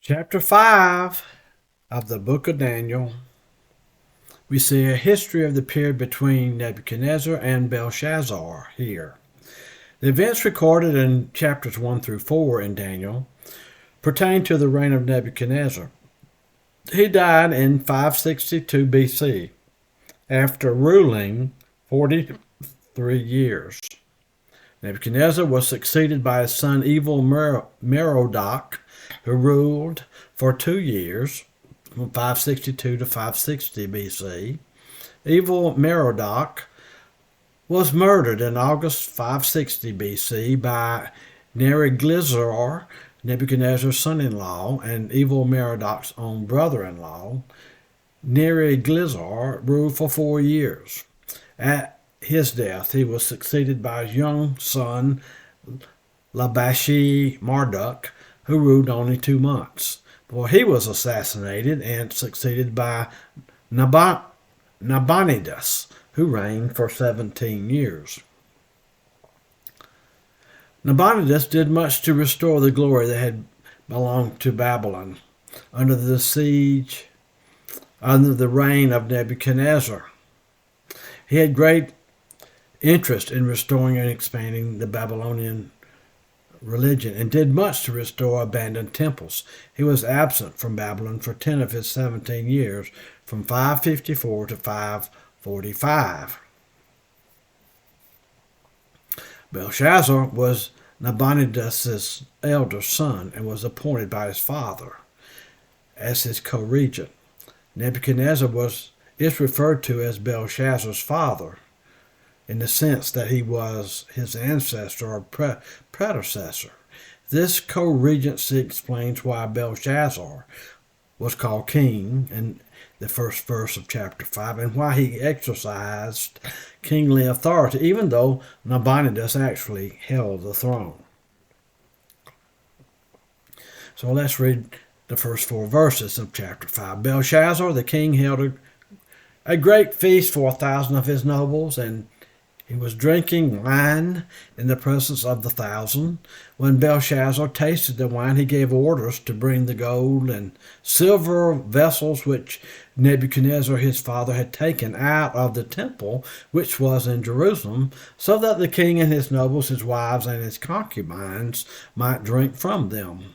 Chapter 5 of the book of Daniel, we see a history of the period between Nebuchadnezzar and Belshazzar here. The events recorded in chapters 1 through 4 in Daniel pertain to the reign of Nebuchadnezzar. He died in 562 BC after ruling 43 years. Nebuchadnezzar was succeeded by his son Evil Merodach, who ruled for 2 years, from 562 to 560 BC. Evil Merodach was murdered in August 560 BC by Nebuchadnezzar, Nebuchadnezzar's son-in-law, and Evil Merodach's own brother-in-law. Nebuchadnezzar ruled for 4 years. At his death, he was succeeded by his young son, Labashi Marduk, who ruled only 2 months. For he was assassinated and succeeded by Nabonidus, who reigned for 17 years. Nabonidus did much to restore the glory that had belonged to Babylon under the reign of Nebuchadnezzar. He had great interest in restoring and expanding the Babylonian religion and did much to restore abandoned temples. He was absent from Babylon for 10 of his 17 years, from 554 to 545. Belshazzar was Nabonidus' elder son and was appointed by his father as his co-regent. Nebuchadnezzar is referred to as Belshazzar's father, in the sense that he was his ancestor or predecessor. This co-regency explains why Belshazzar was called king in the first verse of chapter 5 and why he exercised kingly authority, even though Nabonidus actually held the throne. So let's read the first 4 verses of chapter 5. Belshazzar the king held a great feast for 1,000 of his nobles, and he was drinking wine in the presence of the 1,000. When Belshazzar tasted the wine, he gave orders to bring the gold and silver vessels which Nebuchadnezzar his father had taken out of the temple which was in Jerusalem, so that the king and his nobles, his wives, and his concubines might drink from them.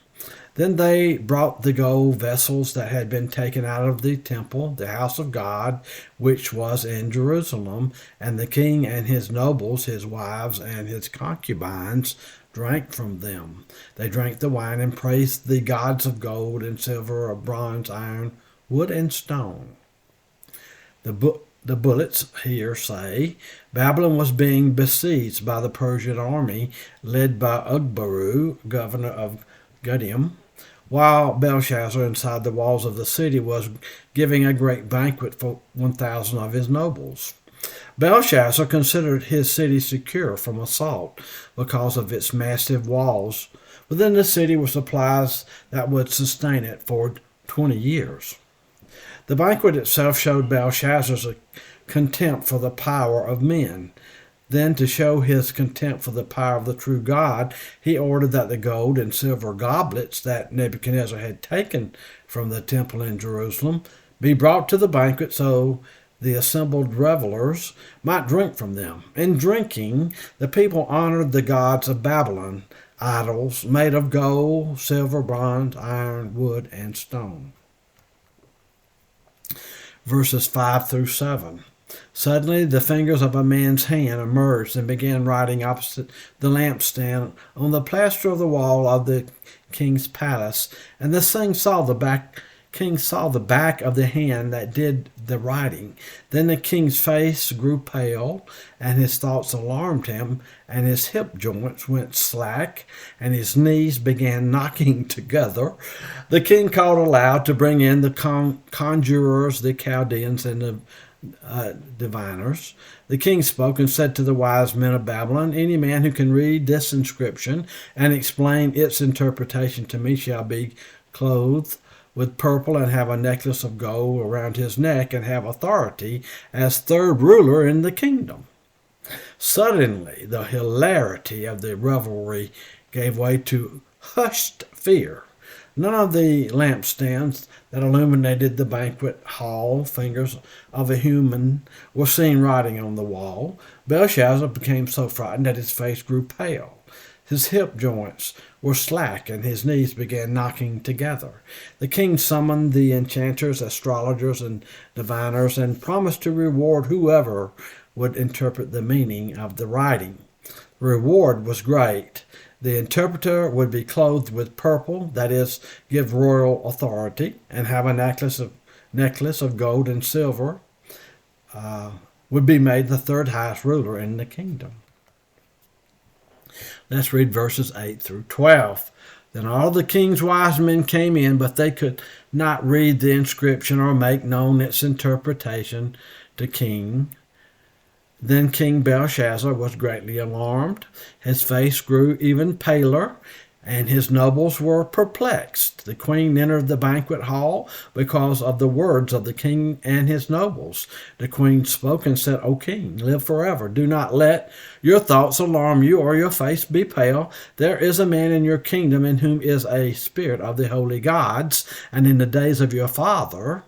Then they brought the gold vessels that had been taken out of the temple, the house of God, which was in Jerusalem, and the king and his nobles, his wives, and his concubines drank from them. They drank the wine and praised the gods of gold and silver, of bronze, iron, wood, and stone. The bullets here say Babylon was being besieged by the Persian army led by Ugbaru, governor of Gutium, while Belshazzar inside the walls of the city was giving a great banquet for 1,000 of his nobles. Belshazzar considered his city secure from assault because of its massive walls. Within the city were supplies that would sustain it for 20 years. The banquet itself showed Belshazzar's contempt for the power of men. Then, to show his contempt for the power of the true God, he ordered that the gold and silver goblets that Nebuchadnezzar had taken from the temple in Jerusalem be brought to the banquet so the assembled revelers might drink from them. In drinking, the people honored the gods of Babylon, idols made of gold, silver, bronze, iron, wood, and stone. Verses 5 through 7. Suddenly the fingers of a man's hand emerged and began writing opposite the lampstand on the plaster of the wall of the king's palace, and the king saw the back of the hand that did the writing. Then the king's face grew pale, and his thoughts alarmed him, and his hip joints went slack, and his knees began knocking together. The king called aloud to bring in the conjurers, the Chaldeans, and the diviners. The king spoke and said to the wise men of Babylon, any man who can read this inscription and explain its interpretation to me shall be clothed with purple and have a necklace of gold around his neck and have authority as third ruler in the kingdom. Suddenly the hilarity of the revelry gave way to hushed fear. None of the lampstands that illuminated the banquet hall, fingers of a human, were seen writing on the wall. Belshazzar became so frightened that his face grew pale. His hip joints were slack, and his knees began knocking together. The king summoned the enchanters, astrologers, and diviners, and promised to reward whoever would interpret the meaning of the writing. The reward was great. The interpreter would be clothed with purple, that is, give royal authority, and have a necklace of gold and silver, would be made the third highest ruler in the kingdom. Let's read verses 8 through 12. Then all the king's wise men came in, but they could not read the inscription or make known its interpretation to king. Then King Belshazzar was greatly alarmed. His face grew even paler, and his nobles were perplexed. The queen entered the banquet hall because of the words of the king and his nobles. The queen spoke and said, O king, live forever. Do not let your thoughts alarm you or your face be pale. There is a man in your kingdom in whom is a spirit of the holy gods, and in the days of your father,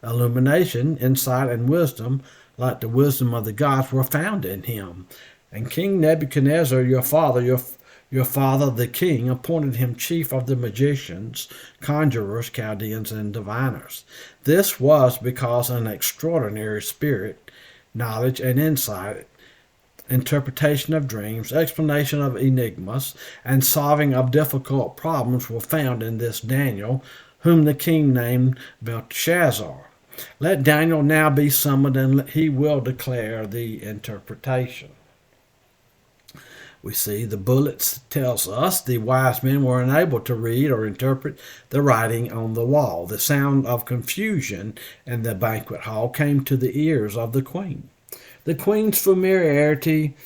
illumination, insight, and wisdom, like the wisdom of the gods, were found in him. And King Nebuchadnezzar, your father the king, appointed him chief of the magicians, conjurers, Chaldeans, and diviners. This was because an extraordinary spirit, knowledge, and insight, interpretation of dreams, explanation of enigmas, and solving of difficult problems were found in this Daniel, whom the king named Belshazzar. Let Daniel now be summoned, and he will declare the interpretation. We see the bullets tells us the wise men were unable to read or interpret the writing on the wall. The sound of confusion in the banquet hall came to the ears of the queen. The queen's familiarity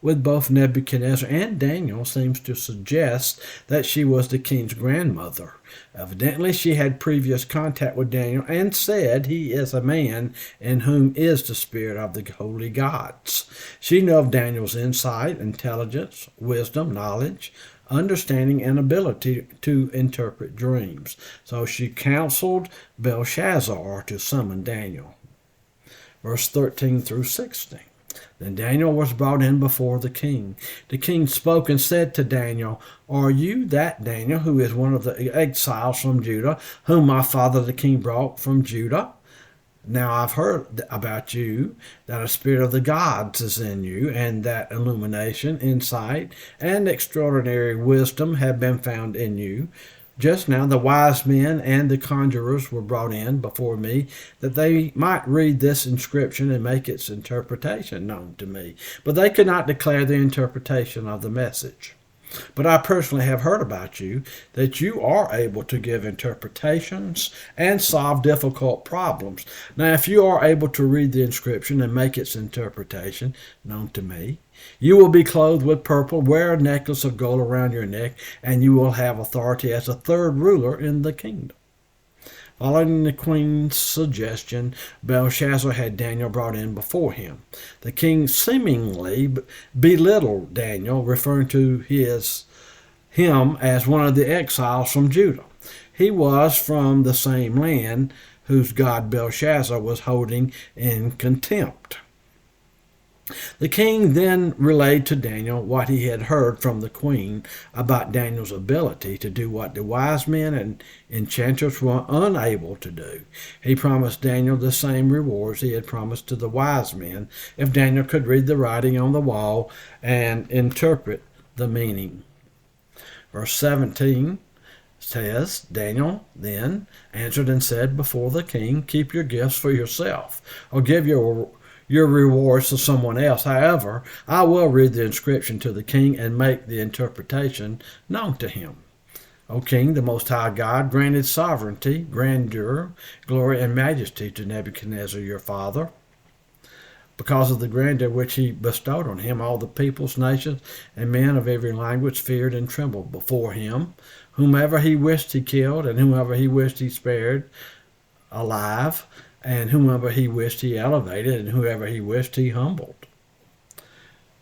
with both Nebuchadnezzar and Daniel seems to suggest that she was the king's grandmother. Evidently, she had previous contact with Daniel and said he is a man in whom is the spirit of the holy gods. She knew of Daniel's insight, intelligence, wisdom, knowledge, understanding, and ability to interpret dreams. So she counseled Belshazzar to summon Daniel. Verse 13 through 16. Then Daniel was brought in before the king. The king spoke and said to Daniel, Are you that Daniel who is one of the exiles from Judah, whom my father the king brought from Judah? Now I've heard about you, that a spirit of the gods is in you, and that illumination, insight, and extraordinary wisdom have been found in you. Just now the wise men and the conjurers were brought in before me, that they might read this inscription and make its interpretation known to me. But they could not declare the interpretation of the message. But I personally have heard about you, that you are able to give interpretations and solve difficult problems. Now, if you are able to read the inscription and make its interpretation known to me, you will be clothed with purple, wear a necklace of gold around your neck, and you will have authority as a third ruler in the kingdom. Following the queen's suggestion, Belshazzar had Daniel brought in before him. The king seemingly belittled Daniel, referring to him as one of the exiles from Judah. He was from the same land whose god Belshazzar was holding in contempt. The king then relayed to Daniel what he had heard from the queen about Daniel's ability to do what the wise men and enchanters were unable to do. He promised Daniel the same rewards he had promised to the wise men if Daniel could read the writing on the wall and interpret the meaning. Verse 17 says, Daniel then answered and said before the king, Keep your gifts for yourself, or give your rewards to someone else. However, I will read the inscription to the king and make the interpretation known to him. O king, the Most High God granted sovereignty, grandeur, glory, and majesty to Nebuchadnezzar your father. Because of the grandeur which he bestowed on him, all the peoples, nations, and men of every language feared and trembled before him. Whomever he wished he killed, and whomever he wished he spared alive, and whomever he wished he elevated, and whoever he wished he humbled.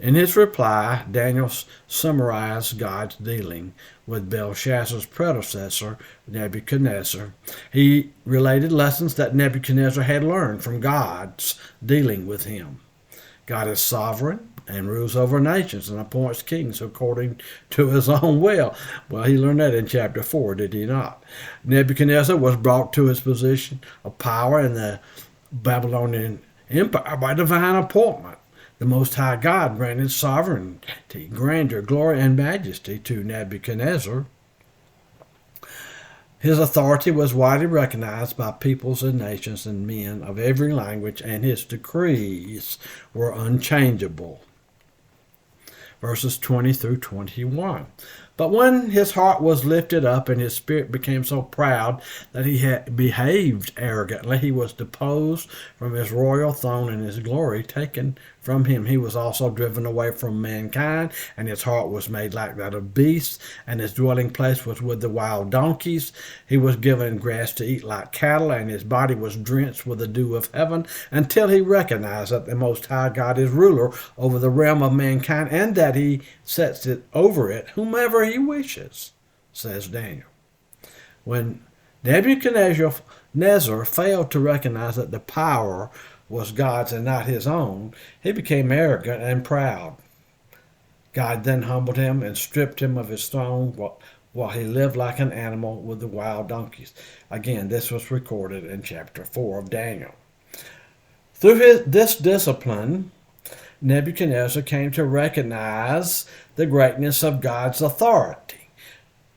In his reply, Daniel summarized God's dealing with Belshazzar's predecessor, Nebuchadnezzar. He related lessons that Nebuchadnezzar had learned from God's dealing with him. God is sovereign and rules over nations and appoints kings according to his own will. Well, he learned that in chapter 4, did he not? Nebuchadnezzar was brought to his position of power in the Babylonian Empire by divine appointment. The Most High God granted sovereignty, grandeur, glory, and majesty to Nebuchadnezzar. His authority was widely recognized by peoples and nations and men of every language, and his decrees were unchangeable. Verses 20 through 21. But when his heart was lifted up and his spirit became so proud that he had behaved arrogantly, he was deposed from his royal throne and his glory taken from him. He was also driven away from mankind, and his heart was made like that of beasts, and his dwelling place was with the wild donkeys. He was given grass to eat like cattle, and his body was drenched with the dew of heaven, until he recognized that the Most High God is ruler over the realm of mankind, and that he sets it over it whomever he wishes, says Daniel. When Nebuchadnezzar failed to recognize that the power was God's and not his own, he became arrogant and proud. God then humbled him and stripped him of his throne while he lived like an animal with the wild donkeys. Again, this was recorded in chapter 4 of Daniel. Through this discipline, Nebuchadnezzar came to recognize the greatness of God's authority.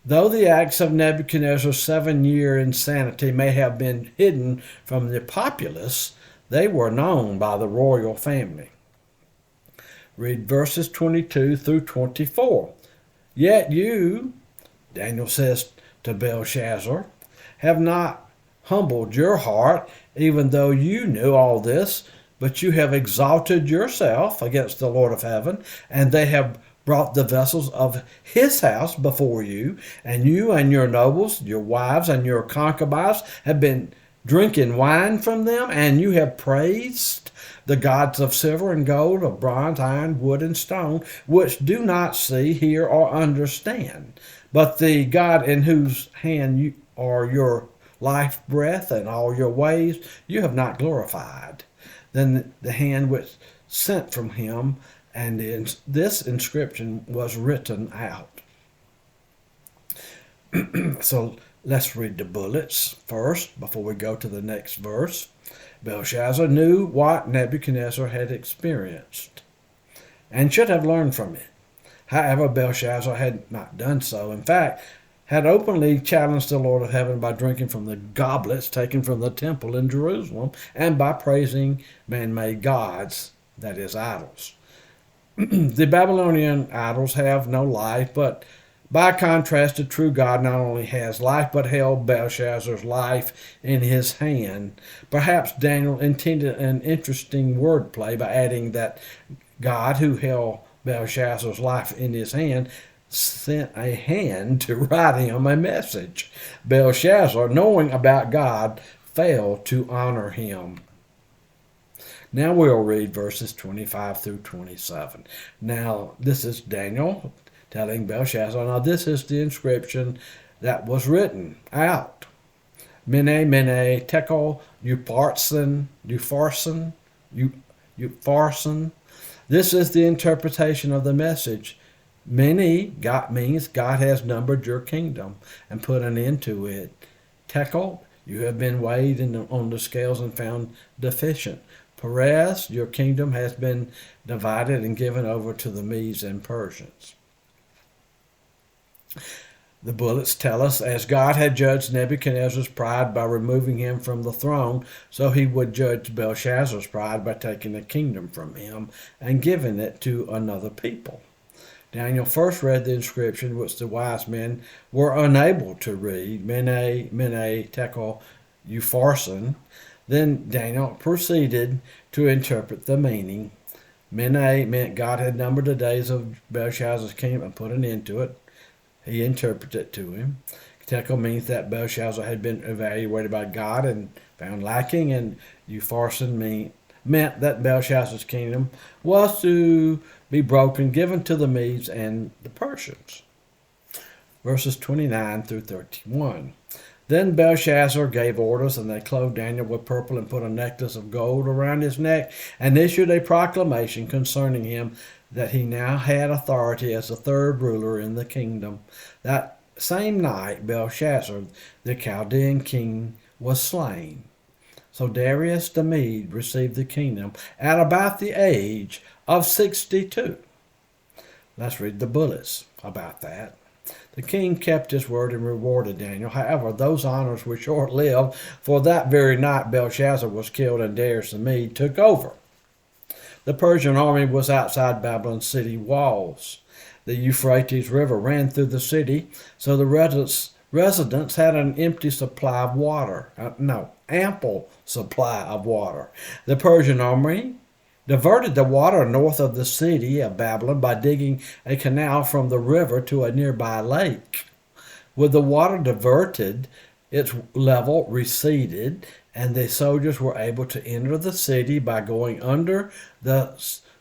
Though the acts of Nebuchadnezzar's 7-year insanity may have been hidden from the populace, they were known by the royal family. Read verses 22 through 24. Yet you, Daniel says to Belshazzar, have not humbled your heart, even though you knew all this, but you have exalted yourself against the Lord of heaven, and they have brought the vessels of his house before you, and your nobles, your wives, and your concubines have been drinking wine from them, and you have praised the gods of silver and gold, of bronze, iron, wood, and stone, which do not see, hear, or understand. But the God in whose hand you are your life breath and all your ways, you have not glorified. Then the hand which sent from him, and this inscription was written out. So let's read the bullets first before we go to the next verse. Belshazzar knew what Nebuchadnezzar had experienced and should have learned from it. However, Belshazzar had not done so. In fact, had openly challenged the Lord of heaven by drinking from the goblets taken from the temple in Jerusalem and by praising man-made gods, that is, idols. The Babylonian idols have no life, but by contrast, the true God not only has life, but held Belshazzar's life in his hand. Perhaps Daniel intended an interesting wordplay by adding that God, who held Belshazzar's life in his hand, sent a hand to write him a message. Belshazzar, knowing about God, failed to honor him. Now we'll read verses 25 through 27. Now, this is Daniel telling Belshazzar, now this is the inscription that was written out. Mene, mene, tekel, upharsin. This is the interpretation of the message. Mene, God means God has numbered your kingdom and put an end to it. Tekel, you have been weighed on the scales and found deficient. Peres, your kingdom has been divided and given over to the Medes and Persians. The bullets tell us, as God had judged Nebuchadnezzar's pride by removing him from the throne, so he would judge Belshazzar's pride by taking the kingdom from him and giving it to another people. Daniel first read the inscription which the wise men were unable to read, Mene, mene, tekel, upharsin. Then Daniel proceeded to interpret the meaning. Mene meant God had numbered the days of Belshazzar's kingdom and put an end to it. He interpreted it to him. Tekel means that Belshazzar had been evaluated by God and found lacking, and upharsin meant that Belshazzar's kingdom was to be broken, given to the Medes and the Persians. Verses 29 through 31. Then Belshazzar gave orders, and they clothed Daniel with purple and put a necklace of gold around his neck, and issued a proclamation concerning him that he now had authority as the third ruler in the kingdom. That same night, Belshazzar, the Chaldean king, was slain. So Darius the Mede received the kingdom at about the age of 62. Let's read the bullets about that. The king kept his word and rewarded Daniel. However, those honors were short-lived, for that very night Belshazzar was killed and Darius the Mede took over. The Persian army was outside Babylon's city walls. The Euphrates River ran through the city, so the residents had an ample supply of water. The Persian army diverted the water north of the city of Babylon by digging a canal from the river to a nearby lake. With the water diverted, its level receded, and the soldiers were able to enter the city by going under the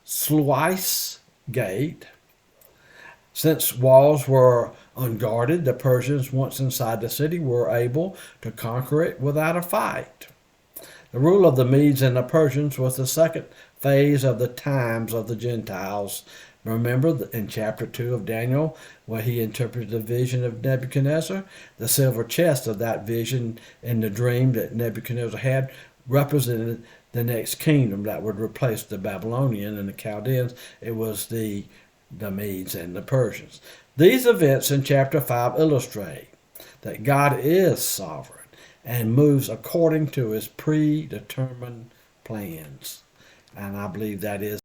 sluice gate. Since walls were unguarded, the Persians, once inside the city, were able to conquer it without a fight. The rule of the Medes and the Persians was the second phase of the times of the Gentiles. Remember in chapter 2 of Daniel, where he interpreted the vision of Nebuchadnezzar? The silver chest of that vision in the dream that Nebuchadnezzar had represented the next kingdom that would replace the Babylonian and the Chaldeans. It was the Medes and the Persians. These events in chapter 5 illustrate that God is sovereign and moves according to his predetermined plans. And I believe that is